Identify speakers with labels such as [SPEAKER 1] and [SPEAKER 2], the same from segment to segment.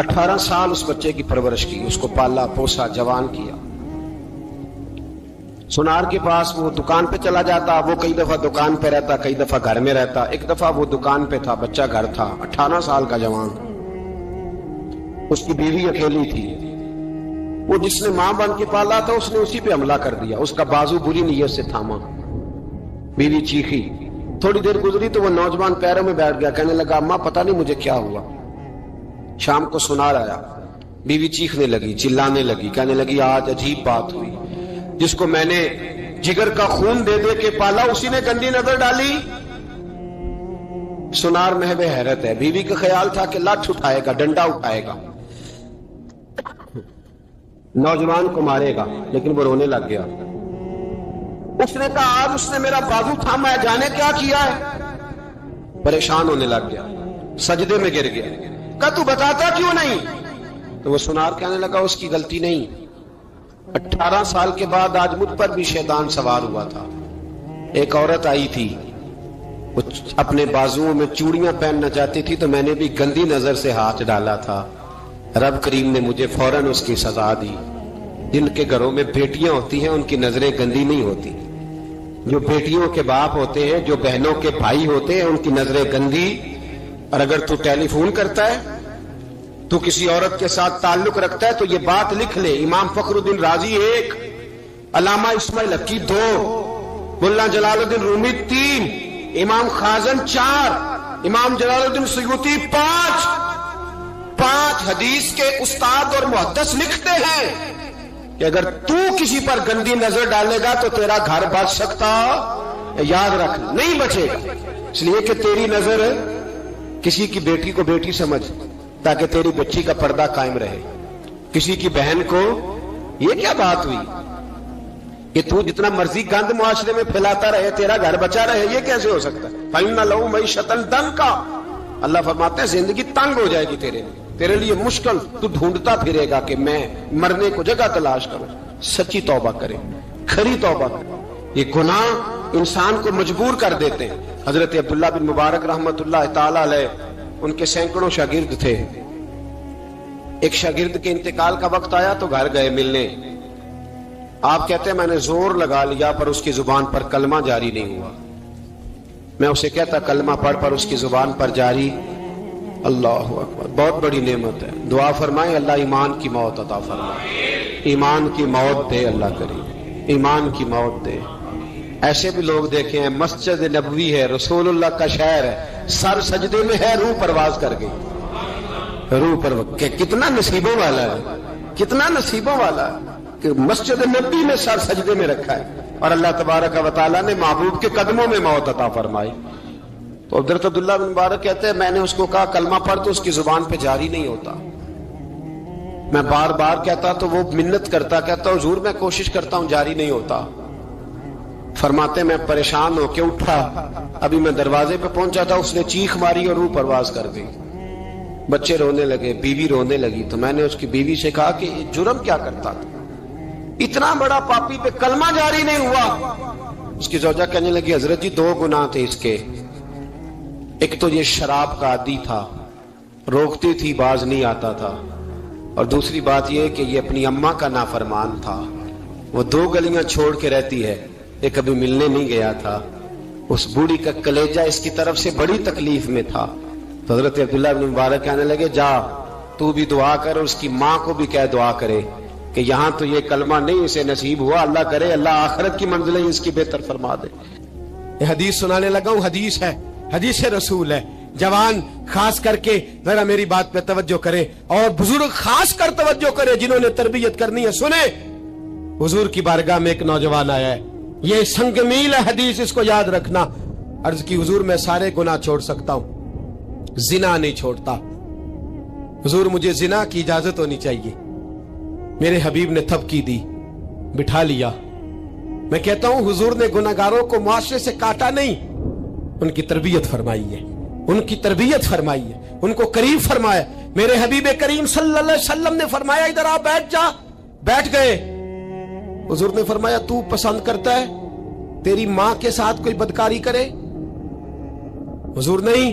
[SPEAKER 1] 18 سال اس بچے کی پرورش کی، اس کو پالا پوسا جوان کیا۔ سونار کے پاس وہ دکان پہ چلا جاتا، وہ کئی دفعہ دکان پہ رہتا، کئی دفعہ گھر میں رہتا۔ ایک دفعہ وہ دکان پہ تھا، بچہ گھر تھا، 18 سال کا جوان، اس کی بیوی اکیلی تھی۔ وہ جس نے ماں بن کے پالا تھا اس نے اسی پہ حملہ کر دیا، اس کا بازو بری نیت سے تھاما، بیوی چیخی۔ تھوڑی دیر گزری تو وہ نوجوان پیروں میں بیٹھ گیا، کہنے لگا اماں پتہ نہیں مجھے کیا ہوا۔ شام کو سونار آیا، بیوی چیخنے لگی، چلانے لگی، کہنے لگی آج عجیب بات ہوئی، جس کو میں نے جگر کا خون دے دے کے پالا اسی نے گندی نظر ڈالی۔ سونار محو حیرت ہے، بیوی کا خیال تھا کہ لاٹھ اٹھائے گا، ڈنڈا اٹھائے گا، نوجوان کو مارے گا، لیکن وہ رونے لگ گیا۔ اس نے کہا آج اس نے میرا بازو تھاما ہے، جانے کیا کیا ہے۔ پریشان ہونے لگ گیا، سجدے میں گر گیا، کہا تو بتاتا کیوں نہیں؟ تو وہ سونار کہنے لگا اس کی غلطی نہیں، 18 سال کے بعد آج مجھ پر بھی شیطان سوار ہوا تھا۔ ایک عورت آئی تھی، وہ اپنے بازوؤں میں چوڑیاں پہننا چاہتی تھی تو میں نے بھی گندی نظر سے ہاتھ ڈالا تھا، رب کریم نے مجھے فوراً اس کی سزا دی۔ جن کے گھروں میں بیٹیاں ہوتی ہیں ان کی نظریں گندی نہیں ہوتی، جو بیٹیوں کے باپ ہوتے ہیں، جو بہنوں کے بھائی ہوتے ہیں، ان کی نظریں گندی۔ اور اگر تو ٹیلی فون کرتا ہے، تو کسی عورت کے ساتھ تعلق رکھتا ہے تو یہ بات لکھ لے، امام فخر الدین رازی 1، علامہ اسماعیل حقی 2، ملا جلال الدین رومی 3، امام خازن 4، امام جلال الدین سیوطی 5 حدیث کے استاد اور محدث لکھتے ہیں کہ اگر تو کسی پر گندی نظر ڈالے گا تو تیرا گھر بچ سکتا، یاد رکھ نہیں بچے گا، اس لیے کہ تیری نظر کسی کی بیٹی کو بیٹی سمجھ تاکہ تیری بچی کا پردہ قائم رہے، کسی کی بہن کو۔ یہ کیا بات ہوئی کہ تو جتنا مرضی گند معاشرے میں پھیلاتا رہے تیرا گھر بچا رہے؟ یہ کیسے ہو سکتا ہے؟ فَإِنَّ لَهُ مَعِيشَةً ضَنْكَ، اللہ فرماتے ہیں زندگی تنگ ہو جائے گی تیرے لیے مشکل، تو ڈھونڈتا پھرے گا کہ میں مرنے کو جگہ تلاش کروں۔ سچی توبہ کرے، کھری توبہ کرے۔ یہ گناہ انسان کو مجبور کر دیتے ہیں۔ حضرت عبداللہ بن مبارک رحمت اللہ تعالی علیہ، ان کے سینکڑوں شاگرد تھے، ایک شاگرد کے انتقال کا وقت آیا تو گھر گئے ملنے۔ آپ کہتے ہیں میں نے زور لگا لیا پر اس کی زبان پر کلمہ جاری نہیں ہوا۔ میں اسے کہتا کلمہ پڑھ پر اس کی زبان پر جاری۔ اللہ اکبر، بہت بڑی نعمت ہے۔ دعا فرمائیں اللہ ایمان کی موت عطا فرمائے، ایمان کی موت دے اللہ کریم، ایمان کی موت دے۔ ایسے بھی لوگ دیکھے ہیں، مسجد نبوی ہے، رسول اللہ کا شہر ہے، سر سجدے میں ہے، روح پرواز کر گئی، روح پرواز۔ کتنا نصیبوں والا ہے، کتنا نصیبوں والا ہے کہ مسجد نبوی میں سر سجدے میں رکھا ہے اور اللہ تبارک و تعالیٰ نے محبوب کے قدموں میں موت عطا فرمائی۔ تو حضرت عبداللہ بن مبارک کہتے ہیں میں نے اس کو کہا کلمہ پڑھ تو اس کی زبان پہ جاری نہیں ہوتا۔ میں بار بار کہتا تو وہ منت کرتا، کہتا حضور میں کوشش کرتا ہوں جاری نہیں ہوتا۔ فرماتے میں پریشان ہو کے اٹھا، ابھی میں دروازے پہ پہنچا تھا، اس نے چیخ ماری اور روح پرواز کر گئی۔ بچے رونے لگے، بیوی رونے لگی، تو میں نے اس کی بیوی سے کہا کہ جرم کیا کرتا تھا، اتنا بڑا پاپی پہ کلمہ جاری نہیں ہوا۔ اس کی زوجہ کہنے لگی حضرت جی 2 گناہ تھے اس کے، ایک تو یہ شراب کا عادی تھا، روکتی تھی باز نہیں آتا تھا، اور دوسری بات یہ کہ یہ اپنی اماں کا نافرمان تھا، وہ 2 گلیاں چھوڑ کے رہتی ہے، یہ کبھی ملنے نہیں گیا تھا، اس بوڑھی کا کلیجہ اس کی طرف سے بڑی تکلیف میں تھا۔ تو حضرت عبداللہ بن مبارک کہنے لگے جا تو بھی دعا کر، اس کی ماں کو بھی کہہ دعا کرے کہ یہاں تو یہ کلمہ نہیں اسے نصیب ہوا، اللہ کرے اللہ آخرت کی منزلیں اس کی بہتر فرما دے۔
[SPEAKER 2] یہ حدیث سنانے لگا ہوں، حدیث ہے، حدیث رسول ہے۔ جوان خاص کر کے ذرا میری بات پہ توجہ کرے، اور بزرگ خاص کر توجہ کرے جنہوں نے تربیت کرنی ہے۔ سنیں، حضور کی بارگاہ میں ایک نوجوان آیا ہے، یہ سنگ میل ہے حدیث، اس کو یاد رکھنا۔ عرض کی حضور میں سارے گناہ چھوڑ سکتا ہوں، زنا نہیں چھوڑتا۔ حضور مجھے زنا کی اجازت ہونی چاہیے۔ میرے حبیب نے تھپکی دی، بٹھا لیا۔ میں کہتا ہوں حضور نے گناہگاروں کو معاشرے سے کاٹا نہیں، ان کی تربیت فرمائی ہے، ان کی تربیت فرمائی ہے، ان کو قریب فرمایا۔ میرے حبیب کریم صلی اللہ علیہ وسلم نے فرمایا ادھر آ بیٹھ جا، بیٹھ گئے۔ حضور نے فرمایا تو پسند کرتا ہے تیری ماں کے ساتھ کوئی بدکاری کرے؟ حضور نہیں،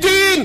[SPEAKER 2] 3,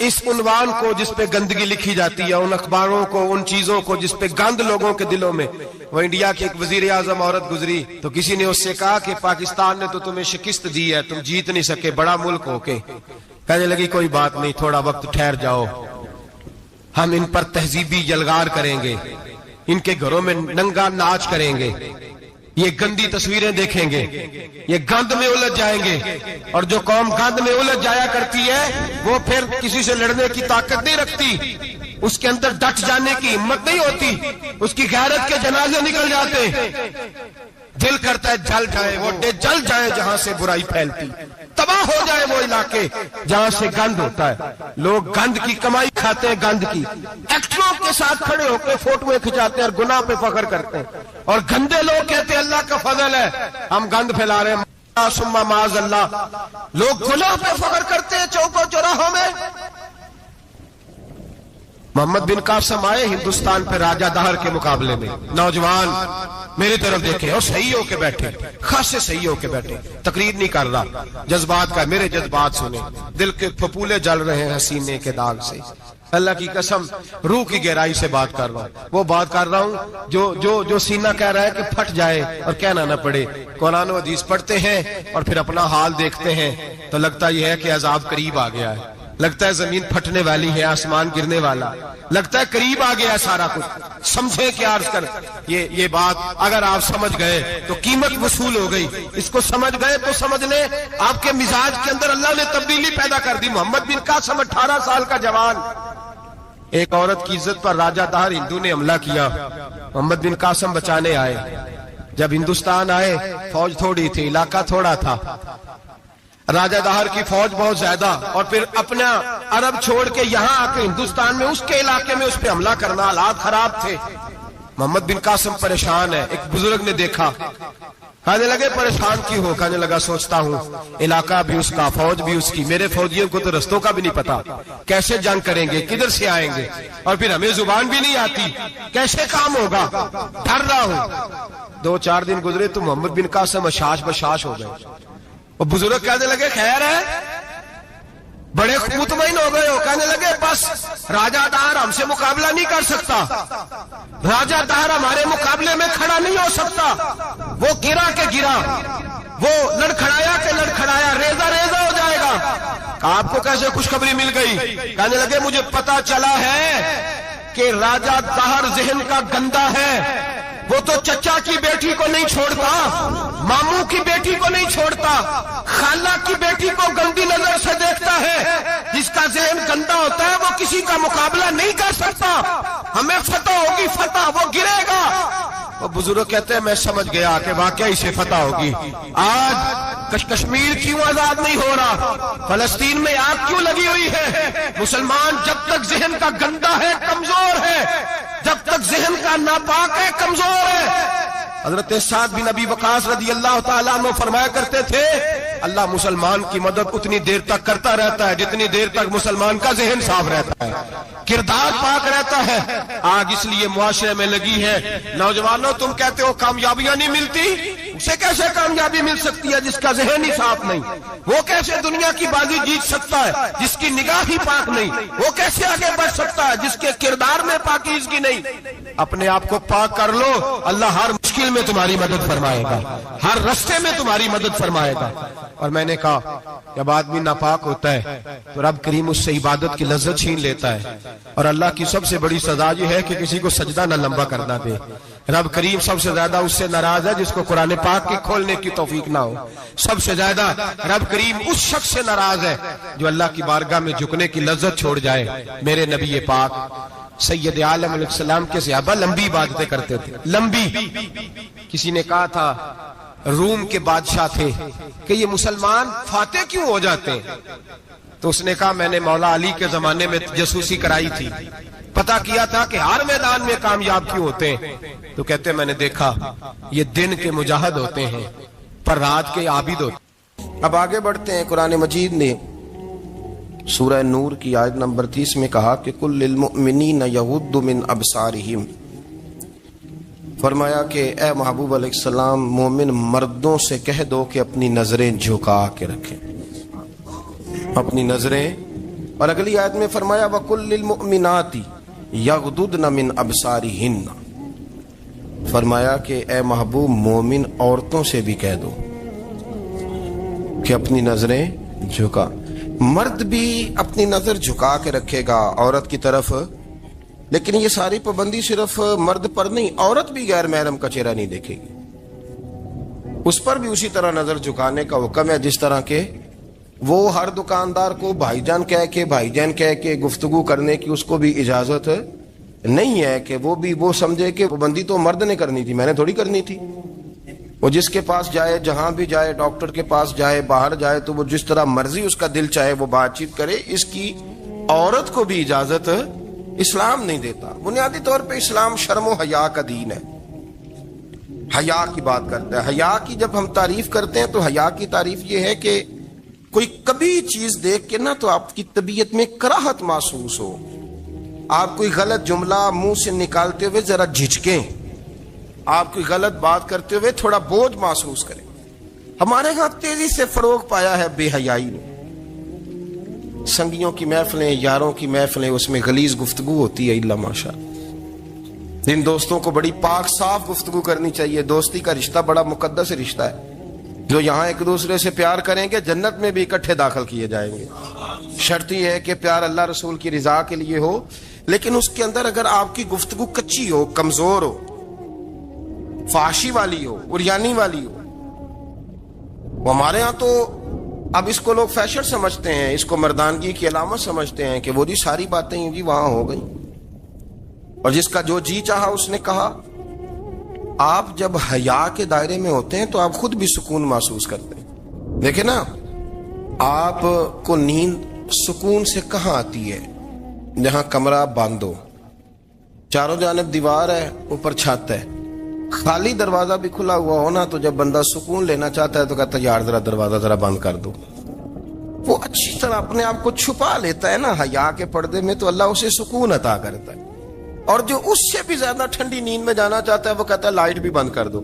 [SPEAKER 3] اس عنوان کو جس پہ گندگی لکھی جاتی ہے، ان اخباروں کو، ان چیزوں کو جس پہ گند لوگوں کے دلوں میں. وہ انڈیا کی ایک وزیر اعظم عورت گزری تو کسی نے اس سے کہا کہ پاکستان نے تو تمہیں شکست دی ہے، تم جیت نہیں سکے بڑا ملک ہو کے. کہنے لگی کوئی بات نہیں، تھوڑا وقت ٹھہر جاؤ، ہم ان پر تہذیبی یلغار کریں گے، ان کے گھروں میں ننگا ناچ کریں گے، یہ گندی تصویریں دیکھیں گے، یہ گند میں الجھ جائیں گے. اور جو قوم گند میں الجھ جایا کرتی ہے وہ پھر کسی سے لڑنے کی طاقت نہیں رکھتی، اس کے اندر ڈٹ جانے کی ہمت نہیں ہوتی، اس کی غیرت کے جنازے نکل جاتے. دل کرتا ہے جل جائے وہ جل جائے جہاں سے برائی پھیلتی، تباہ ہو جائے وہ علاقے جہاں سے گند ہوتا ہے. لوگ گند کی کمائی کھاتے ہیں، گند کی. ایکٹروں کے ساتھ کھڑے ہو کے فوٹویں کھچاتے ہیں اور گناہ پہ فخر کرتے ہیں، اور گندے لوگ کہتے ہیں اللہ کا فضل ہے ہم گند پھیلا رہے ہیں. ثم معاذ اللہ، لوگ گناہ پہ فخر کرتے ہیں چوکوں چوراہوں میں. محمد بن قاسم آئے ہندوستان پہ راجہ دہر کے مقابلے میں، نوجوان میری طرف دیکھیں اور صحیح ہو کے بیٹھے، خاصے صحیح ہو کے بیٹھے، تقریر نہیں کر رہا، جذبات کا. میرے جذبات سنیں، دل کے پھپولے جل رہے ہیں سینے کے داغ سے. اللہ کی قسم روح کی گہرائی سے بات کر رہا ہوں، وہ بات کر رہا ہوں جو سینہ کہہ رہا ہے کہ پھٹ جائے اور کہنا نہ پڑے. قرآن و حدیث پڑھتے ہیں اور پھر اپنا حال دیکھتے ہیں تو لگتا یہ ہے کہ عذاب قریب آ گیا ہے، لگتا ہے زمین پھٹنے والی ہے، آسمان گرنے والا، لگتا ہے قریب آ گیا سارا کچھ. سمجھے کیا عرض کر یہ بات اگر آپ سمجھ گئے تو قیمت وصول ہو گئی. اس کو سمجھ گئے تو سمجھ لیں آپ کے مزاج کے اندر اللہ نے تبدیلی پیدا کر دی. محمد بن قاسم 18 سال کا جوان، ایک عورت کی عزت پر راجہ دہر ہندو نے حملہ کیا، محمد بن قاسم بچانے آئے. جب ہندوستان آئے فوج تھوڑی تھی، علاقہ تھوڑا تھا، راجہ دہر کی فوج بہت زیادہ، اور پھر اپنا عرب چھوڑ کے یہاں آ کے ہندوستان میں اس کے علاقے میں اس پہ حملہ کرنا، حالات خراب تھے. محمد بن قاسم پریشان ہے. ایک بزرگ نے دیکھا، کہنے لگے پریشان کیوں ہو؟ کہنے لگا سوچتا ہوں علاقہ بھی اس کا، فوج بھی اس کی، میرے فوجیوں کو تو رستوں کا بھی نہیں پتا، کیسے جنگ کریں گے، کدھر سے آئیں گے، اور پھر ہمیں زبان بھی نہیں آتی، کیسے کام ہوگا، ڈر رہا ہوں. 2-4 دن گزرے تو محمد بن قاسم اشاش بشاش ہو گئے. وہ بزرگ کہنے لگے خیر ہے، بڑے مطمئن ہو گئے ہو. کہنے لگے بس راجہ دہر ہم سے مقابلہ نہیں کر سکتا، راجہ دہر ہمارے مقابلے میں کھڑا نہیں ہو سکتا. وہ گرا کے گرا، وہ لڑکھڑایا کے لڑکھڑایا، ریزہ ریزہ ہو جائے گا. آپ کو کیسے خوشخبری مل گئی؟ کہنے لگے مجھے پتا چلا ہے کہ راجہ دہر ذہن کا گندا ہے، وہ تو چچا کی بیٹی کو نہیں چھوڑتا، ماموں کی بیٹی کو نہیں چھوڑتا، خالہ کی بیٹی کو گندی نظر سے دیکھتا ہے. جس کا ذہن گندا ہوتا ہے وہ کسی کا مقابلہ نہیں کر سکتا. ہمیں فتح ہوگی، فتح، وہ گرے گا. وہ بزرگ کہتے ہیں میں سمجھ گیا کہ واقعی سے فتح ہوگی. آج کشمیر کیوں آزاد نہیں ہو رہا، فلسطین میں آگ کیوں لگی ہوئی ہے؟ مسلمان جب تک ذہن کا گندا ہے کمزور ہے، جب تک ذہن کا ناپاک ہے کمزور ہے. حضرت سعد بن ابی وقاص رضی اللہ تعالیٰ عنہ فرمایا کرتے تھے اللہ مسلمان کی مدد اتنی دیر تک کرتا رہتا ہے جتنی دیر تک مسلمان کا ذہن صاف رہتا ہے، کردار پاک رہتا ہے. آگ اس لیے معاشرے میں لگی ہے. نوجوانوں تم کہتے ہو کامیابیاں نہیں ملتی، اسے کیسے کامیابی مل سکتی ہے جس کا ذہن ہی صاف نہیں؟ وہ کیسے دنیا کی بازی جیت سکتا ہے جس کی نگاہ ہی پاک نہیں؟ وہ کیسے آگے بڑھ سکتا ہے جس کے کردار میں پاکیزگی نہیں؟ اپنے آپ کو پاک کر لو، اللہ ہر مشکل میں تمہاری مدد فرمائے گا، ہر رستے میں تمہاری مدد فرمائے گا. اور میں نے کہا جب آدمی ناپاک ہوتا ہے تو رب کریم اس سے عبادت کی لذت چھین لیتا ہے. اور اللہ کی سب سے بڑی سزا یہ ہے کہ کسی کو سجدہ نہ لمبا کرنا دے. رب کریم سب سے زیادہ اس سے ناراض ہے جس کو قرآن پاک کے کھولنے کی توفیق نہ ہو. سب سے زیادہ رب کریم اس شخص سے ناراض ہے جو اللہ کی بارگاہ میں جھکنے کی لذت چھوڑ جائے. میرے نبی پاک سید عالم علیہ السلام کے صحابہ لمبی عبادتیں کرتے تھے، لمبی. کسی نے کہا تھا روم کے بادشاہ تھے کہ یہ مسلمان فاتح کیوں ہو جاتے ہیں؟ تو اس نے کہا میں نے مولا علی کے زمانے میں جاسوسی کرائی تھی، پتا کیا تھا کہ ہر میدان میں کامیاب کیوں ہوتے ہیں. تو کہتے میں نے دیکھا یہ دن کے مجاہد ہوتے ہیں پر رات کے عابد ہوتے ہیں. اب آگے بڑھتے ہیں. قرآن مجید نے سورہ نور کی آیت نمبر 30 میں کہا کہ کل للمؤمنین یغضوا من ابصارہم، فرمایا کہ اے محبوب علیہ السلام مومن مردوں سے کہہ دو کہ اپنی نظریں جھکا کے رکھیں، اپنی نظریں اور اگلی آیت میں فرمایا وَقُلْ لِلْمُؤْمِنَاتِ يَغْضُضْنَ مِنْ أَبْصَارِهِنَّ، فرمایا کہ اے محبوب مومن عورتوں سے بھی کہہ دو کہ اپنی نظریں جھکا. مرد بھی اپنی نظر جھکا کے رکھے گا عورت کی طرف، لیکن یہ ساری پابندی صرف مرد پر نہیں، عورت بھی غیر محرم کا چہرہ نہیں دیکھے گی، اس پر بھی اسی طرح نظر جھکانے کا حکم ہے جس طرح کہ وہ ہر دکاندار کو بھائی جان کہہ کے گفتگو کرنے کی اس کو بھی اجازت نہیں ہے کہ وہ سمجھے کہ پابندی تو مرد نے کرنی تھی، میں نے تھوڑی کرنی تھی. وہ جس کے پاس جائے، جہاں بھی جائے، ڈاکٹر کے پاس جائے، باہر جائے، تو وہ جس طرح مرضی اس کا دل چاہے وہ بات چیت کرے، اس کی عورت کو بھی اجازت اسلام نہیں دیتا. بنیادی طور پہ اسلام شرم و حیا کا دین ہے، حیا کی بات کرتا ہے. حیا کی جب ہم تعریف کرتے ہیں تو حیا کی تعریف یہ ہے کہ کوئی کبھی چیز دیکھ کے نہ تو آپ کی طبیعت میں کراہت محسوس ہو، آپ کوئی غلط جملہ منہ سے نکالتے ہوئے ذرا جھجکیں، آپ کوئی غلط بات کرتے ہوئے تھوڑا بوجھ محسوس کریں. ہمارے ہاں تیزی سے فروغ پایا ہے بے حیائی نے. سنگیوں کی محفلیں، یاروں کی محفلیں، اس میں غلیظ گفتگو ہوتی ہے الا ماشاء. جن دوستوں کو بڑی پاک صاف گفتگو کرنی چاہیے. دوستی کا رشتہ بڑا مقدس رشتہ ہے، جو یہاں ایک دوسرے سے پیار کریں گے جنت میں بھی اکٹھے داخل کیے جائیں گے. شرط یہ ہے کہ پیار اللہ رسول کی رضا کے لیے ہو، لیکن اس کے اندر اگر آپ کی گفتگو کچی ہو، کمزور ہو، فحاشی والی ہو، عریانی والی ہو. ہمارے ہاں تو اب اس کو لوگ فیشن سمجھتے ہیں، اس کو مردانگی کی علامت سمجھتے ہیں کہ وہ جی ساری باتیں جی وہاں ہو گئی، اور جس کا جو جی چاہا اس نے کہا. آپ جب حیا کے دائرے میں ہوتے ہیں تو آپ خود بھی سکون محسوس کرتے ہیں. دیکھیں نا، آپ کو نیند سکون سے کہاں آتی ہے؟ جہاں کمرہ بند ہو، چاروں جانب دیوار ہے، اوپر چھت ہے، خالی دروازہ بھی کھلا ہوا ہونا تو جب بندہ سکون لینا چاہتا ہے تو کہتا ہے یار ذرا دروازہ ذرا بند کر دو. وہ اچھی طرح اپنے آپ کو چھپا لیتا ہے نا حیا کے پردے میں، تو اللہ اسے سکون عطا کرتا ہے. اور جو اس سے بھی زیادہ ٹھنڈی نیند میں جانا چاہتا ہے وہ کہتا ہے لائٹ بھی بند کر دو.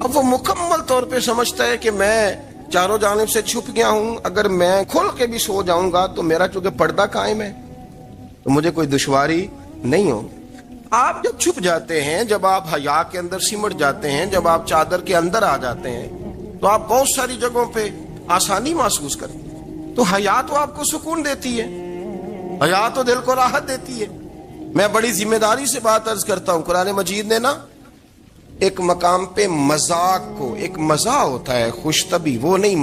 [SPEAKER 3] اب وہ مکمل طور پہ سمجھتا ہے کہ میں چاروں جانب سے چھپ گیا ہوں، اگر میں کھل کے بھی سو جاؤں گا تو میرا چونکہ پردہ قائم ہے تو مجھے کوئی دشواری نہیں ہو. آپ جب چھپ جاتے ہیں، جب آپ حیا کے اندر سمٹ جاتے ہیں، جب آپ چادر کے اندر آ جاتے ہیں تو آپ بہت ساری جگہوں پہ آسانی محسوس کرتے ہیں. تو حیا تو آپ کو سکون دیتی ہے، حیا تو دل کو راحت دیتی ہے. میں بڑی ذمہ داری سے بات عرض کرتا ہوں، قرآن مجید نے نا ایک مقام پہ مذاق کو، ایک مزاح ہوتا ہے خوش طبی، وہ نہیں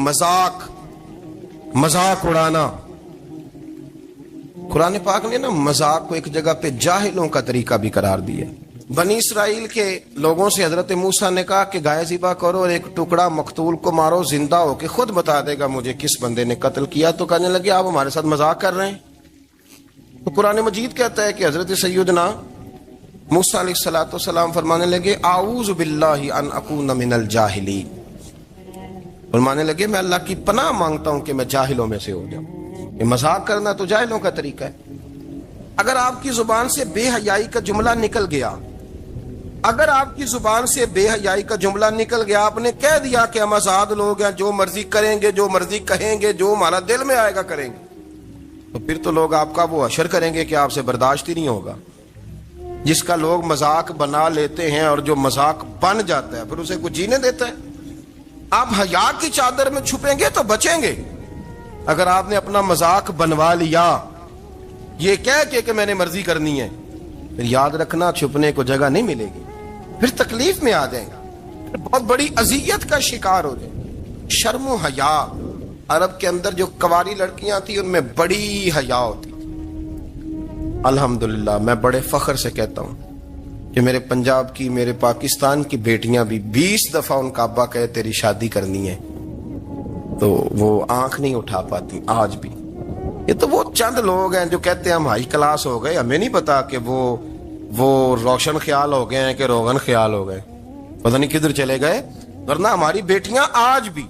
[SPEAKER 3] مذاق اڑانا. قرآن پاک نے نا مذاق کو ایک جگہ پہ جاہلوں کا طریقہ بھی قرار دیا. بنی اسرائیل کے لوگوں سے حضرت موسیٰ نے کہا کہ گائے ذبح کرو اور ایک ٹکڑا مقتول کو مارو، زندہ ہو کے خود بتا دے گا مجھے کس بندے نے قتل کیا. تو کہنے لگے آپ ہمارے ساتھ مذاق کر رہے ہیں. تو قرآن مجید کہتا ہے کہ حضرت سیدنا موسیٰ علیہ السلام فرمانے لگے اعوذ باللہ ان اکون من الجاہلین. فرمانے لگے میں اللہ کی پناہ مانگتا ہوں کہ میں جاہلوں میں سے ہو جاؤں. یہ مذاق کرنا تو جاہلوں کا طریقہ ہے. اگر آپ کی زبان سے بے حیائی کا جملہ نکل گیا، اگر آپ کی زبان سے بے حیائی کا جملہ نکل گیا، آپ نے کہہ دیا کہ ہم آزاد لوگ ہیں، جو مرضی کریں گے، جو مرضی کہیں گے، جو ہمارا دل میں آئے گا کریں گے، تو پھر تو لوگ آپ کا وہ حشر کریں گے کہ آپ سے برداشت ہی نہیں ہوگا. جس کا لوگ مذاق بنا لیتے ہیں اور جو مذاق بن جاتا ہے پھر اسے کچھ جینے دیتا ہے. آپ حیا کی چادر میں چھپیں گے تو بچیں گے. اگر آپ نے اپنا مذاق بنوا لیا یہ کہہ کے کہ میں نے مرضی کرنی ہے، پھر یاد رکھنا چھپنے کو جگہ نہیں ملے گی، پھر تکلیف میں آ جائیں گا، پھر بہت بڑی اذیت کا شکار ہو جائیں. شرم و حیا، عرب کے اندر جو کنواری لڑکیاں تھیں ان میں بڑی حیا ہوتی. الحمدللہ میں بڑے فخر سے کہتا ہوں کہ میرے پنجاب کی، میرے پاکستان کی بیٹیاں بھی 20 دفعہ ان کا ابا کہے تیری شادی کرنی ہے تو وہ آنکھ نہیں اٹھا پاتی آج بھی. یہ تو وہ چند لوگ ہیں جو کہتے ہیں ہم ہائی کلاس ہو گئے، ہمیں نہیں پتا کہ وہ روشن خیال ہو گئے ہیں کہ روغن خیال ہو گئے، پتہ نہیں کدھر چلے گئے. ورنہ ہماری بیٹیاں آج بھی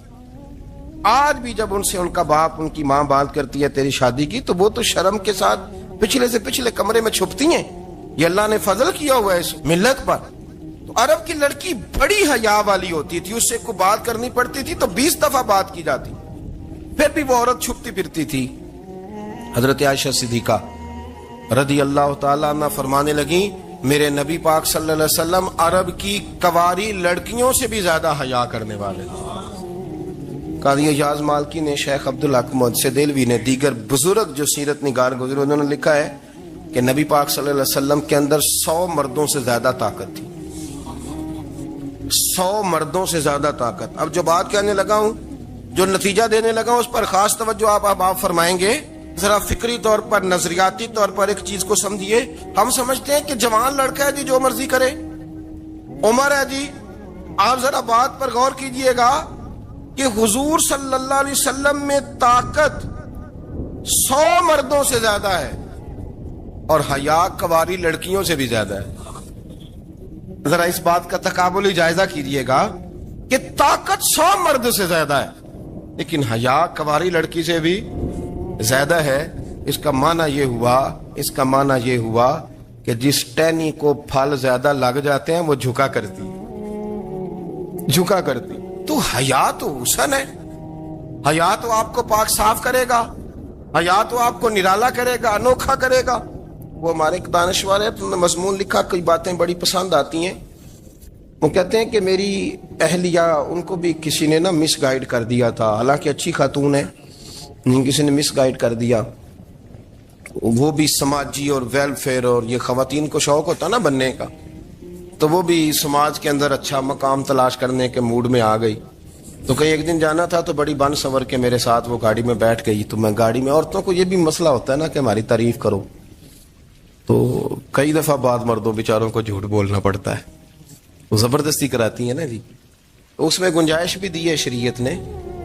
[SPEAKER 3] جب ان سے ان کا باپ، ان کی ماں بات کرتی ہے تیری شادی کی، تو وہ تو شرم کے ساتھ پچھلے سے پچھلے کمرے میں چھپتی ہیں. یہ اللہ نے فضل کیا ہوا ہے اس ملت پر. تو عرب کی لڑکی بڑی حیا والی ہوتی تھی، اس سے کوئی بات کرنی پڑتی تھی تو 20 دفعہ بات کی جاتی، پھر بھی وہ عورت چھپتی پھرتی تھی. حضرت عائشہ صدیقہ رضی اللہ تعالیٰ عنہ فرمانے لگیں میرے نبی پاک صلی اللہ علیہ وسلم عرب کی کواری لڑکیوں سے بھی زیادہ حیا کرنے والے تھے۔ قاضی اعجاز مالکی نے، شیخ عبدالحق محدث دہلوی نے، دیگر بزرگ جو سیرت نگار گزرے انہوں نے لکھا ہے کہ نبی پاک صلی اللہ علیہ وسلم کے اندر 100 مردوں سے زیادہ طاقت تھی، 100 مردوں سے زیادہ طاقت۔ اب جو بات کہنے لگا ہوں، جو نتیجہ دینے لگا ہوں، اس پر خاص توجہ آپ فرمائیں گے۔ ذرا فکری طور پر، نظریاتی طور پر ایک چیز کو سمجھیے۔ ہم سمجھتے ہیں کہ جوان لڑکا ہے جی جو مرضی کرے، عمر ہے جی۔ آپ ذرا بات پر غور کیجئے گا کہ حضور صلی اللہ علیہ وسلم میں طاقت 100 مردوں سے زیادہ ہے اور حیا کواری لڑکیوں سے بھی زیادہ ہے۔ ذرا اس بات کا تقابلی جائزہ کیجئے گا کہ طاقت 100 مرد سے زیادہ ہے لیکن حیا کواری لڑکی سے بھی زیادہ ہے۔ اس کا معنی یہ ہوا کہ جس ٹہنی کو پھل زیادہ لگ جاتے ہیں وہ جھکا کرتی۔ تو حیا تو حسن ہے، حیا تو آپ کو پاک صاف کرے گا، حیا تو آپ کو نرالا کرے گا، انوکھا کرے گا۔ وہ ہمارے ایک دانشور ہے، تم نے مضمون لکھا، کئی باتیں بڑی پسند آتی ہیں۔ وہ کہتے ہیں کہ میری اہلیہ، ان کو بھی کسی نے مس گائیڈ کر دیا تھا، حالانکہ اچھی خاتون ہے، کسی نے مس گائیڈ کر دیا۔ وہ بھی سماجی اور ویلفیئر اور یہ خواتین کو شوق ہوتا نا بننے کا، تو وہ بھی سماج کے اندر اچھا مقام تلاش کرنے کے موڈ میں آ گئی۔ تو کہیں ایک دن جانا تھا تو بڑی بن سنور کے میرے ساتھ وہ گاڑی میں بیٹھ گئی۔ تو میں گاڑی میں، عورتوں کو یہ بھی مسئلہ ہوتا ہے نا کہ ہماری تعریف کرو، تو کئی دفعہ بعض مردوں بیچاروں کو جھوٹ بولنا پڑتا ہے، وہ زبردستی کراتی ہیں نا جی۔ اس میں گنجائش بھی دی ہے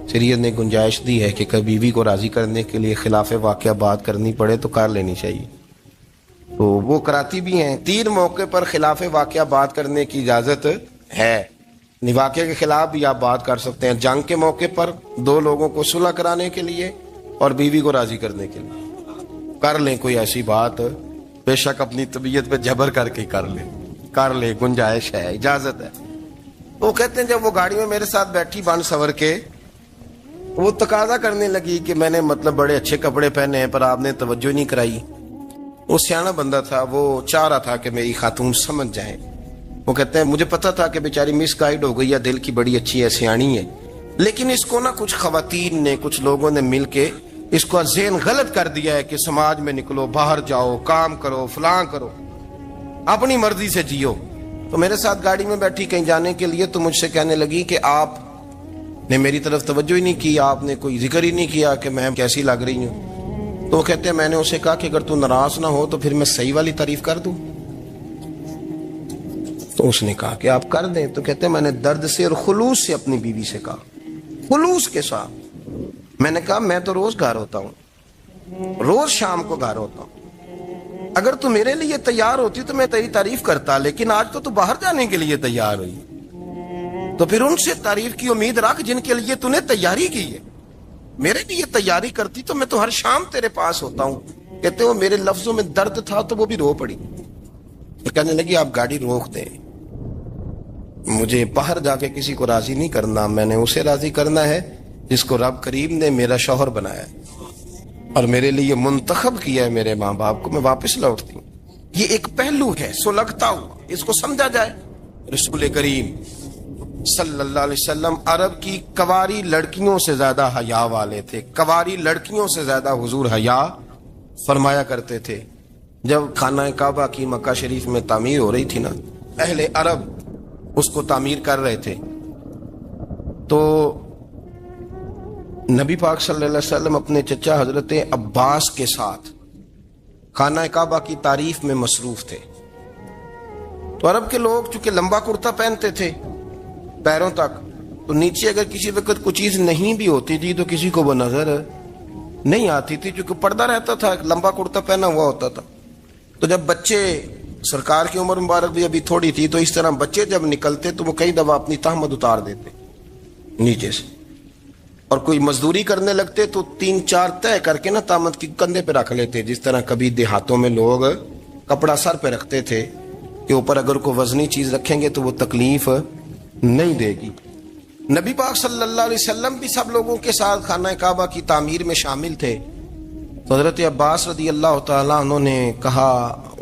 [SPEAKER 3] شریعت نے گنجائش دی ہے کہ کبھی بیوی کو راضی کرنے کے لیے خلاف واقعہ بات کرنی پڑے تو کر لینی چاہیے، تو وہ کراتی بھی ہیں۔ 3 موقع پر خلاف واقعہ بات کرنے کی اجازت ہے، واقعے کے خلاف بھی آپ بات کر سکتے ہیں۔ جنگ کے موقع پر 2 لوگوں کو صلح کرانے کے لیے اور بیوی کو راضی کرنے کے لیے کر لیں کوئی ایسی بات، بے شک اپنی طبیعت پہ جبر کر کے کر لیں، گنجائش ہے، اجازت ہے۔ وہ کہتے ہیں جب وہ گاڑی میں میرے ساتھ بیٹھی بن سنور کے، وہ تقاضا کرنے لگی کہ میں نے بڑے اچھے کپڑے پہنے ہیں پر آپ نے توجہ نہیں کرائی۔ وہ سیاںا بندہ تھا، وہ چاہ رہا تھا کہ میری خاتون سمجھ جائیں۔ وہ کہتے ہیں مجھے پتا تھا کہ بیچاری مس گائیڈ ہو گئی ہے، دل کی بڑی اچھی ہے، سیاਣੀ ہے، لیکن اس کو کچھ خواتین نے، کچھ لوگوں نے مل کے اس کو ذہن غلط کر دیا ہے کہ سماج میں نکلو، باہر جاؤ، کام کرو، فلاں کرو، اپنی مرضی سے جیو۔ تو میرے ساتھ گاڑی میں بیٹھی کہیں جانے کے لیے، تو مجھ سے کہنے لگی کہ آپ نے میری طرف توجہ ہی نہیں کی، آپ نے کوئی ذکر ہی نہیں کیا کہ میں کیسی لگ رہی ہوں۔ تو وہ کہتے ہیں میں نے اسے کہا کہ اگر تو ناراض نہ ہو تو پھر میں صحیح والی تعریف کر دوں۔ تو اس نے کہا کہ آپ کر دیں۔ تو کہتے ہیں میں نے درد سے اور خلوص سے اپنی بیوی سے کہا، خلوص کے ساتھ میں نے کہا میں تو روز گھر ہوتا ہوں، روز شام کو گھر ہوتا ہوں، اگر تو میرے لیے تیار ہوتی تو میں تیری تعریف کرتا، لیکن آج تو باہر جانے کے لیے تیار ہوئی، تو پھر ان سے تعریف کی امید رکھ جن کے لیے تو نے تیاری کی ہے۔ میرے لیے تیاری کرتی تو میں تو ہر شام تیرے پاس ہوتا ہوں۔ کہتے ہیں میرے لفظوں میں درد تھا تو وہ بھی رو پڑی۔ تو کہنے لگی آپ گاڑی روک دیں، مجھے باہر جا کے کسی کو راضی نہیں کرنا، میں نے اسے راضی کرنا ہے جس کو رب کریم نے میرا شوہر بنایا اور میرے لیے منتخب کیا ہے، میرے ماں باپ کو۔ میں واپس لوٹتی ہوں۔ یہ ایک پہلو ہے سلگتا ہوا، اس کو سمجھا جائے۔ رسول کریم صلی اللہ علیہ وسلم عرب کی کواری لڑکیوں سے زیادہ حیا والے تھے، کواری لڑکیوں سے زیادہ حضور حیا فرمایا کرتے تھے۔ جب خانہ کعبہ کی مکہ شریف میں تعمیر ہو رہی تھی نا، اہل عرب اس کو تعمیر کر رہے تھے، تو نبی پاک صلی اللہ علیہ وسلم اپنے چچا حضرت عباس کے ساتھ خانہ کعبہ کی تعریف میں مصروف تھے۔ تو عرب کے لوگ چونکہ لمبا کرتا پہنتے تھے پیروں تک، تو نیچے اگر کسی وقت کوئی چیز نہیں بھی ہوتی تھی تو کسی کو وہ نظر نہیں آتی تھی، چونکہ پردہ رہتا تھا، لمبا کرتا پہنا ہوا ہوتا تھا۔ تو جب بچے، سرکار کی عمر مبارک بھی ابھی تھوڑی تھی، تو اس طرح بچے جب نکلتے تو وہ کئی دفعہ اپنی تہمت اتار دیتے نیچے سے، اور کوئی مزدوری کرنے لگتے تو 3-4 طے کر کے تہمت کی کندھے پہ رکھ لیتے، جس طرح کبھی دیہاتوں میں لوگ کپڑا سر پہ رکھتے تھے کہ اوپر اگر کوئی وزنی چیز رکھیں گے تو وہ تکلیف نہیں دے گی۔ نبی پاک صلی اللہ علیہ وسلم بھی سب لوگوں کے ساتھ خانہ کعبہ کی تعمیر میں شامل تھے۔ تو حضرت عباس رضی اللہ تعالیٰ عنہ نے کہا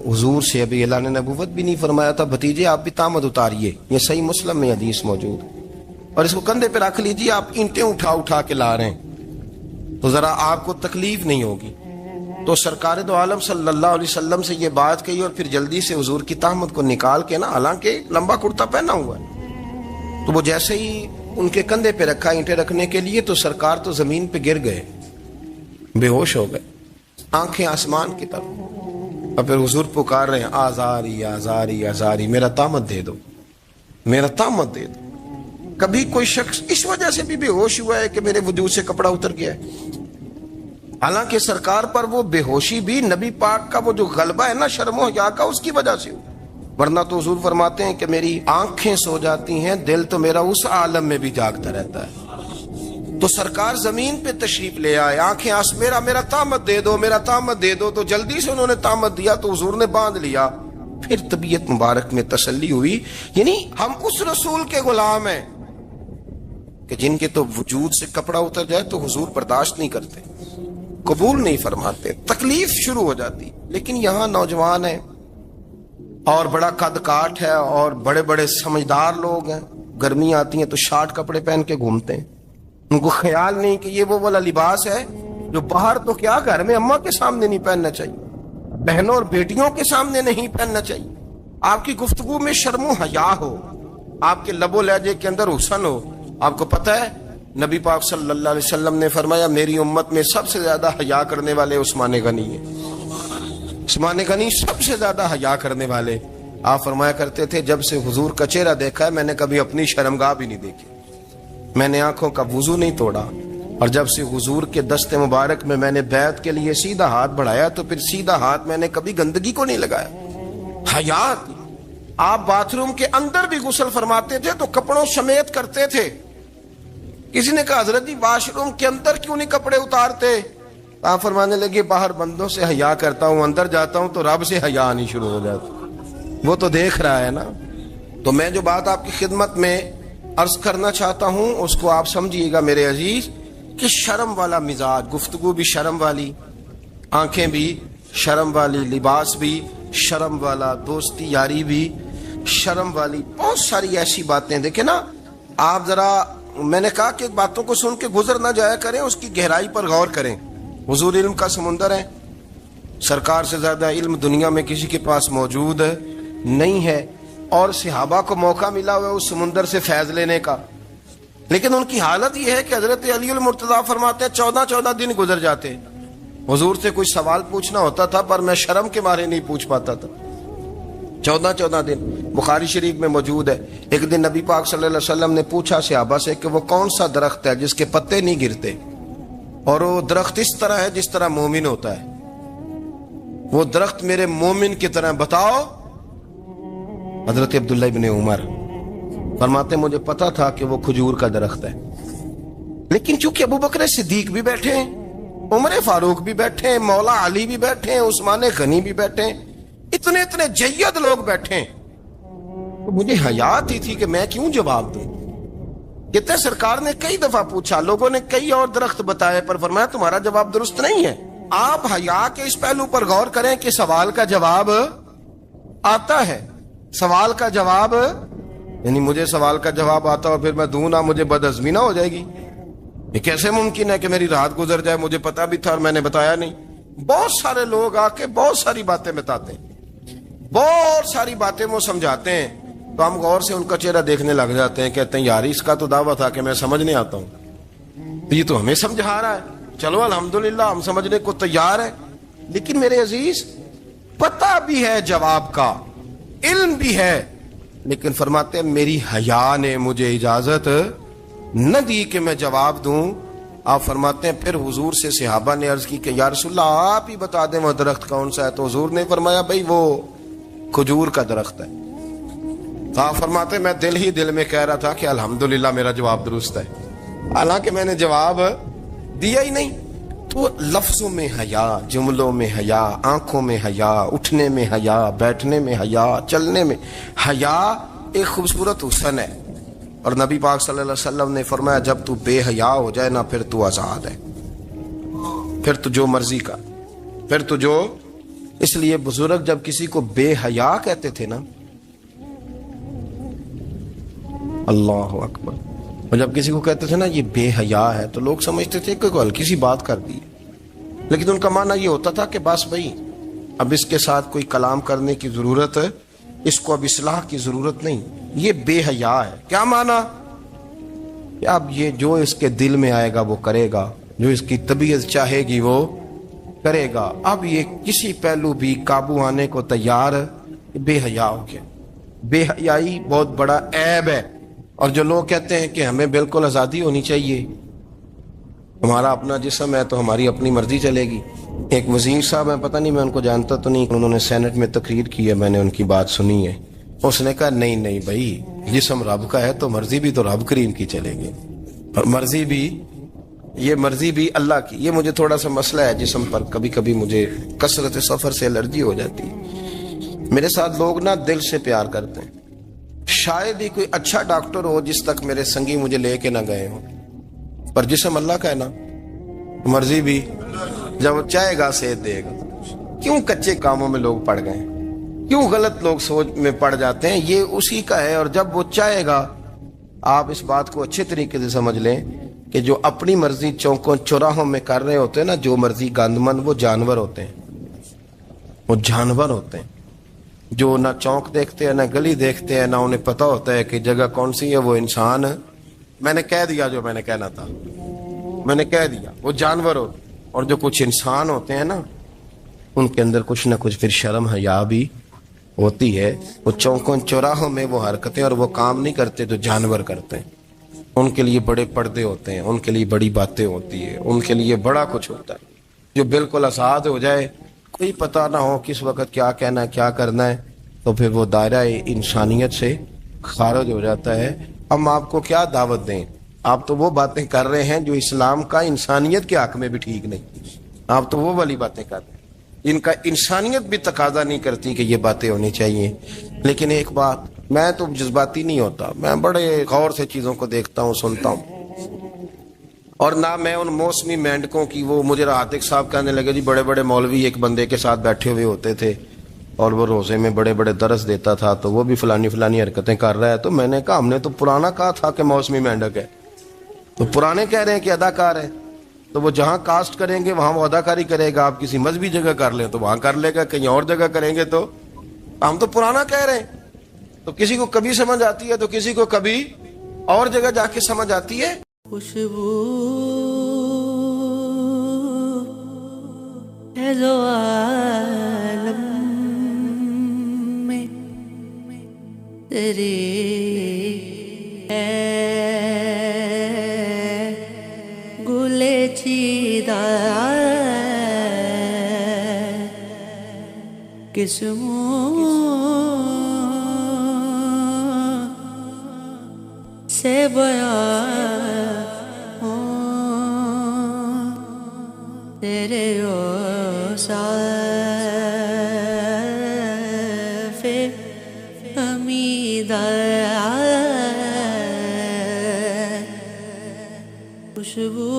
[SPEAKER 3] حضور سے، ابھی اللہ نے نبوت بھی نہیں فرمایا تھا، بھتیجے آپ بھی تامد اتاریے، یہ صحیح مسلم میں حدیث موجود ہے، اور اس کو کندھے پہ رکھ لیجیے، آپ اینٹیں اٹھا اٹھا کے لا رہے ہیں تو ذرا آپ کو تکلیف نہیں ہوگی۔ تو سرکار دو عالم صلی اللہ علیہ وسلم سے یہ بات کہی، اور پھر جلدی سے حضور کی تہمت کو نکال کے نا، حالانکہ لمبا کرتا پہنا ہوا ہے، تو وہ جیسے ہی ان کے کندھے پہ رکھا اینٹیں رکھنے کے لیے، تو سرکار تو زمین پہ گر گئے، بے ہوش ہو گئے، آنکھیں آسمان کی طرف، اور پھر حضور پکار رہے ہیں، آزاری آزاری آزاری، میرا تامت دے دو، میرا تامت دے دو۔ کبھی کوئی شخص اس وجہ سے بھی بے ہوش ہوا ہے کہ میرے وجود سے کپڑا اتر گیا ہے؟ حالانکہ سرکار پر وہ بے ہوشی بھی نبی پاک کا وہ جو غلبہ ہے نا شرم و حیا کا، اس کی وجہ سے ہوا، ورنہ تو حضور فرماتے ہیں کہ میری آنکھیں سو جاتی ہیں، دل تو میرا اس عالم میں بھی جاگتا رہتا ہے۔ تو سرکار زمین پہ تشریف لے آئے، آنکھیں میرا تامت دے دو، میرا تامت دے دو، تو جلدی سے انہوں نے تامت دیا، تو حضور نے باندھ لیا، پھر طبیعت مبارک میں تسلی ہوئی۔ یعنی ہم اس رسول کے غلام ہیں کہ جن کے تو وجود سے کپڑا اتر جائے تو حضور برداشت نہیں کرتے، قبول نہیں فرماتے، تکلیف شروع ہو جاتی۔ لیکن یہاں نوجوان ہیں اور بڑا قد کاٹ ہے اور بڑے بڑے سمجھدار لوگ ہیں، گرمی آتی ہیں تو شارٹ کپڑے پہن کے گھومتے ہیں، ان کو خیال نہیں کہ یہ وہ والا لباس ہے جو باہر تو کیا گھر میں اماں کے سامنے نہیں پہننا چاہیے، بہنوں اور بیٹیوں کے سامنے نہیں پہننا چاہیے۔ آپ کی گفتگو میں شرم و حیا ہو، آپ کے لب و لہجے کے اندر حسن ہو۔ آپ کو پتہ ہے نبی پاک صلی اللہ علیہ وسلم نے فرمایا میری امت میں سب سے زیادہ حیا کرنے والے عثمان غنی ہیں، عثمان غنی سب سے زیادہ حیا کرنے والے۔ آپ فرمایا کرتے تھے جب سے حضور کا چہرہ دیکھا ہے میں نے کبھی اپنی شرمگاہ بھی نہیں دیکھی، میں نے آنکھوں کا وضو نہیں توڑا، اور جب سے حضور کے دست مبارک میں نے بیعت کے لیے سیدھا ہاتھ بڑھایا تو پھر سیدھا ہاتھ میں نے کبھی گندگی کو نہیں لگایا۔ حیات، آپ باتھ روم کے اندر بھی غسل فرماتے تھے تو کپڑوں سمیت کرتے تھے۔ کسی نے کہا حضرت جی واش روم کے اندر کیوں نہیں کپڑے اتارتے؟ آپ فرمانے لگے باہر بندوں سے حیا کرتا ہوں، اندر جاتا ہوں تو رب سے حیا آنی شروع ہو جاتی، وہ تو دیکھ رہا ہے نا۔ تو میں جو بات آپ کی خدمت میں عرض کرنا چاہتا ہوں اس کو آپ سمجھیے گا میرے عزیز، کہ شرم والا مزاج، گفتگو بھی شرم والی، آنکھیں بھی شرم والی، لباس بھی شرم والا، دوستی یاری بھی شرم والی، بہت ساری ایسی باتیں۔ دیکھیں نا آپ ذرا، میں نے کہا کہ باتوں کو سن کے گزر نہ جایا کریں، اس کی گہرائی پر غور کریں۔ حضور علم کا سمندر ہے، سرکار سے زیادہ علم دنیا میں کسی کے پاس موجود نہیں ہے، اور صحابہ کو موقع ملا ہوا ہے اس سمندر سے فیض لینے کا، لیکن ان کی حالت یہ ہے کہ حضرت علی المرتضیٰ فرماتے ہیں 14 دن گزر جاتے، حضور سے کوئی سوال پوچھنا ہوتا تھا پر میں شرم کے مارے نہیں پوچھ پاتا تھا۔ 14 دن بخاری شریف میں موجود ہے۔ ایک دن نبی پاک صلی اللہ علیہ وسلم نے پوچھا صحابہ سے کہ وہ کون سا درخت ہے جس کے پتے نہیں گرتے، اور وہ درخت اس طرح ہے جس طرح مومن ہوتا ہے، وہ درخت میرے مومن کی طرح بتاؤ۔ حضرت عبداللہ ابن عمر فرماتے مجھے پتا تھا کہ وہ کھجور کا درخت ہے، لیکن چونکہ ابو بکر صدیق بھی بیٹھے ہیں، عمر فاروق بھی بیٹھے ہیں، مولا علی بھی بیٹھے ہیں، عثمان غنی بھی بیٹھے ہیں، اتنے جید لوگ بیٹھے ہیں، تو مجھے حیا آتی تھی کہ میں کیوں جواب دوں۔ کہتے سرکار نے کئی دفعہ پوچھا، لوگوں نے کئی اور درخت بتائے، پر فرمایا تمہارا جواب درست نہیں ہے۔ آپ حیا کے اس پہلو پر غور کریں کہ سوال کا جواب آتا ہے، سوال کا جواب، یعنی مجھے سوال کا جواب آتا اور پھر میں دوں نہ، مجھے بدہضمی نہ ہو جائے گی؟ یہ کیسے ممکن ہے کہ میری رات گزر جائے، مجھے پتا بھی تھا اور میں نے بتایا نہیں؟ بہت سارے لوگ آ کے بہت ساری باتیں بتاتے ہیں، بہت ساری باتیں وہ سمجھاتے ہیں، تو ہم غور سے ان کا چہرہ دیکھنے لگ جاتے ہیں، کہتے ہیں یار اس کا تو دعویٰ تھا کہ میں سمجھنے آتا ہوں، یہ تو ہمیں سمجھا رہا ہے، چلو الحمدللہ ہم سمجھنے کو تیار ہیں۔ لیکن میرے عزیز پتہ بھی ہے جواب کا، علم بھی ہے، لیکن فرماتے ہیں میری حیا نے مجھے اجازت نہ دی کہ میں جواب دوں۔ آپ فرماتے ہیں پھر حضور سے صحابہ نے عرض کی کہ یا رسول اللہ آپ ہی بتا دیں وہ درخت کون سا ہے، تو حضور نے فرمایا بھئی وہ کھجور کا درخت ہے۔ تو آپ فرماتے ہیں میں دل ہی دل میں کہہ رہا تھا کہ الحمدللہ میرا جواب درست ہے، حالانکہ میں نے جواب دیا ہی نہیں۔ تو لفظوں میں حیا، جملوں میں حیا، آنکھوں میں حیا، اٹھنے میں حیا، بیٹھنے میں حیا، چلنے میں حیا ایک خوبصورت حسن ہے، اور نبی پاک صلی اللہ علیہ وسلم نے فرمایا جب تو بے حیا ہو جائے نا پھر تو آزاد ہے، پھر تو جو مرضی کا۔
[SPEAKER 1] پھر تو جو اس لیے بزرگ جب کسی کو بے حیا کہتے تھے نا، اللہ اکبر، اور جب کسی کو کہتے تھے نا یہ بے حیا ہے تو لوگ سمجھتے تھے کہ کوئی ہلکی سی بات کر دی، لیکن ان کا معنی یہ ہوتا تھا کہ بس بھائی اب اس کے ساتھ کوئی کلام کرنے کی ضرورت ہے، اس کو اب اصلاح کی ضرورت نہیں، یہ بے حیا ہے۔ کیا معنی کہ اب یہ جو اس کے دل میں آئے گا وہ کرے گا، جو اس کی طبیعت چاہے گی وہ کرے گا، اب یہ کسی پہلو بھی قابو آنے کو تیار بے حیا ہو گیا۔ بے حیائی بہت بڑا عیب ہے، اور جو لوگ کہتے ہیں کہ ہمیں بالکل آزادی ہونی چاہیے، ہمارا اپنا جسم ہے تو ہماری اپنی مرضی چلے گی۔ ایک وزیر صاحب ہیں، پتہ نہیں میں ان کو جانتا تو نہیں، انہوں نے سینٹ میں تقریر کی ہے، میں نے ان کی بات سنی ہے، اس نے کہا نہیں بھائی، جسم رب کا ہے تو مرضی بھی تو رب کریم کی چلے گی، اور مرضی بھی اللہ کی۔ یہ مجھے تھوڑا سا مسئلہ ہے جسم پر، کبھی کبھی مجھے کثرت سفر سے الرجی ہو جاتی ہے۔ میرے ساتھ لوگ نا دل سے پیار کرتے ہیں، شاید ہی کوئی اچھا ڈاکٹر ہو جس تک میرے سنگی مجھے لے کے نہ گئے ہوں، پر جسم اللہ کا ہے نا، مرضی بھی جب وہ چاہے گا صحت دے گا۔ کیوں کچے کاموں میں لوگ پڑ گئے، کیوں غلط لوگ سوچ میں پڑ جاتے ہیں، یہ اسی کا ہے۔ اور جب وہ چاہے گا، آپ اس بات کو اچھے طریقے سے سمجھ لیں کہ جو اپنی مرضی چوکوں چوراہوں میں کر رہے ہوتے ہیں نا، جو مرضی گندمند، وہ جانور ہوتے ہیں، وہ جانور ہوتے ہیں جو نہ چونک دیکھتے ہیں نہ گلی دیکھتے ہیں، نہ انہیں پتہ ہوتا ہے کہ جگہ کون سی ہے۔ وہ انسان، میں نے کہہ دیا جو میں نے کہنا تھا، میں نے کہہ دیا، وہ جانور ہوتے ہیں۔ اور جو کچھ انسان ہوتے ہیں نا، ان کے اندر کچھ نہ کچھ پھر شرم حیا بھی ہوتی ہے۔ وہ چوکوں چوراہوں میں وہ حرکتیں اور وہ کام نہیں کرتے جو جانور کرتے ہیں۔ ان کے لیے بڑے پردے ہوتے ہیں، ان کے لیے بڑی باتیں ہوتی ہیں، ان کے لیے بڑا کچھ ہوتا ہے۔ جو بالکل آزاد ہو جائے، کوئی پتہ نہ ہو کس وقت کیا کہنا ہے کیا کرنا ہے، تو پھر وہ دائرہ انسانیت سے خارج ہو جاتا ہے۔ ہم آپ کو کیا دعوت دیں؟ آپ تو وہ باتیں کر رہے ہیں جو اسلام کا انسانیت کے حق میں بھی ٹھیک نہیں، آپ تو وہ والی باتیں کر رہے ہیں جن کا انسانیت بھی تقاضا نہیں کرتی کہ یہ باتیں ہونی چاہیے۔ لیکن ایک بات، میں تو جذباتی نہیں ہوتا، میں بڑے غور سے چیزوں کو دیکھتا ہوں، سنتا ہوں، اور نہ میں ان موسمی مینڈکوں کی۔ وہ مجھے عاتق صاحب کہنے لگے جی بڑے بڑے مولوی ایک بندے کے ساتھ بیٹھے ہوئے ہوتے تھے اور وہ روزے میں بڑے بڑے درس دیتا تھا، تو وہ بھی فلانی حرکتیں کر رہا ہے۔ تو میں نے کہا ہم نے تو پرانا کہا تھا کہ موسمی مینڈک ہے، تو پرانے کہہ رہے ہیں کہ اداکار ہے، تو وہ جہاں کاسٹ کریں گے وہاں وہ اداکاری کرے گا۔ آپ کسی مذہبی جگہ کر لیں تو وہاں کر لے گا، کہیں اور جگہ کریں گے تو ہم تو پرانا کہہ رہے ہیں۔ تو کسی کو کبھی سمجھ آتی ہے تو کسی کو کبھی اور جگہ جا کے سمجھ آتی ہے۔
[SPEAKER 4] خوشبو ہے جو عالم میں تیری ہے، گلے چیدہ قسموں سے بیان تیرے اوصاف حمیدہ، خوشبو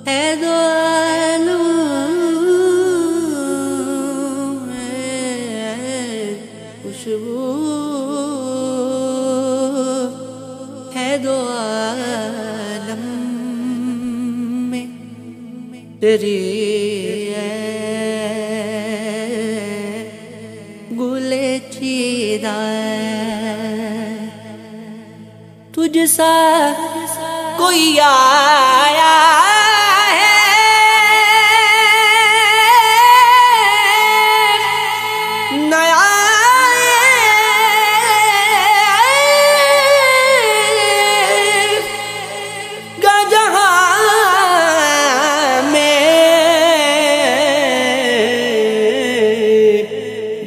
[SPEAKER 4] ہے دو عالم میں، خوشبو ہے دو عالم میں تیری گلے چیدہ، تجھ سا کوئی آیا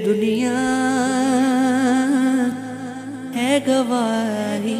[SPEAKER 4] دنیا ہے گواہی